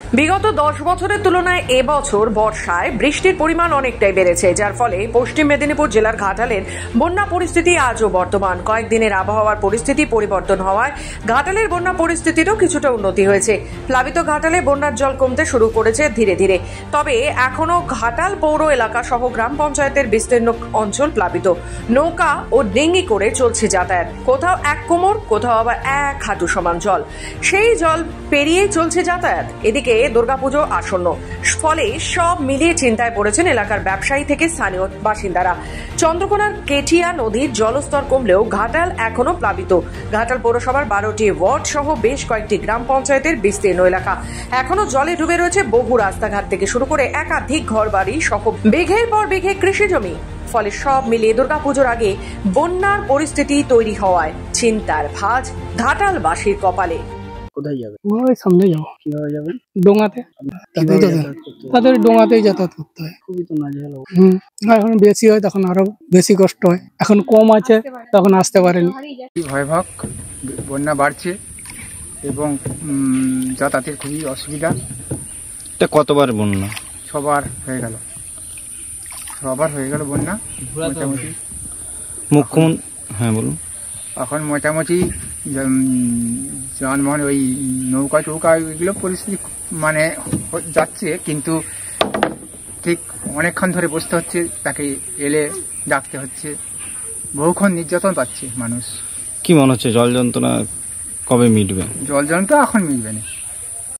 বিগত 10 বছরের তুলনায় এবছর বর্ষায় বৃষ্টির পরিমাণ অনেকটাই বেড়েছে, যার ফলে পশ্চিম মেদিনীপুর জেলার ঘাটালের বন্যা পরিস্থিতি আজও বর্তমান। কয়েকদিনের আবহাওয়ার পরিস্থিতি পরিবর্তন হওয়ায় ঘাটালের বন্যা পরিস্থিতিরও কিছুটা উন্নতি হয়েছে। প্লাবিত ঘাটালে বন্যার জল কমতে শুরু করেছে ধীরে ধীরে, তবে এখনো ঘাটাল পৌর এলাকা সহ গ্রাম পঞ্চায়েতের বিস্তীর্ণ অঞ্চল প্লাবিত। নৌকা ও ডিঙি করে চলছে যাতায়াত, কোথাও এক কোমর, কোথাও আবার এক হাঁটু সমান জল। সেই জল পেরিয়েই চলছে যাতায়াত। এদিকে দুর্গাপুজো আসন্ন, ফলে সব মিলিয়ে চিন্তায় পড়েছেন এলাকার ব্যবসায়ী থেকে স্থানীয় বাসিন্দারা। চন্দ্রকোনার কেঠিয়া নদীর জলস্তর কমলেও ঘাটাল এখনো প্লাবিত। ঘাটাল পৌরসভার 12টি ওয়ার্ড সহ বেশ কয়েকটি গ্রাম পঞ্চায়েতের বিস্তীর্ণ এলাকা এখনো জলে ডুবে রয়েছে। বহু রাস্তাঘাট থেকে শুরু করে একাধিক ঘরবাড়ি সহ বিঘের পর বিঘে কৃষি জমি। ফলে সব মিলিয়ে দুর্গাপুজোর আগে বন্যার পরিস্থিতি তৈরি হওয়ায় চিন্তার ভাঁজ ঘাটালবাসীর কপালে। কোথায় যাবে? ওই সামনে যাবো। কিভাবে যাবেন? ডোঙাতে। তাদের ডোঙাতেই যাতায়াত করতে হয়। খুবই তো নাজেহাল অবস্থা। এখন বেশি হয় তখন আরো বেশি কষ্ট হয়, এখন কম আছে তখন আসতে পারেনি। ভয়াবহ বন্যা বাড়ছে এবং যাতায়াতের খুবই অসুবিধা। এটা কতবার বন্যা? সবার হয়ে গেল বন্যা মোটামুটি। মুখ্যমন্ত্রী, হ্যাঁ বলুন। এখন মোটামুটি যানবাহন ওই নৌকা টৌকা এগুলো পরিস্থিতি মানে যাচ্ছে, কিন্তু ঠিক অনেকক্ষণ ধরে বসতে হচ্ছে, তাকে এলে ডাকতে হচ্ছে, বহুক্ষণ নির্যাতন পাচ্ছে মানুষ। কি মনে হচ্ছে জল যন্ত্রণা কবে মিটবে? জল যন্ত্রণা এখন মিটবে না।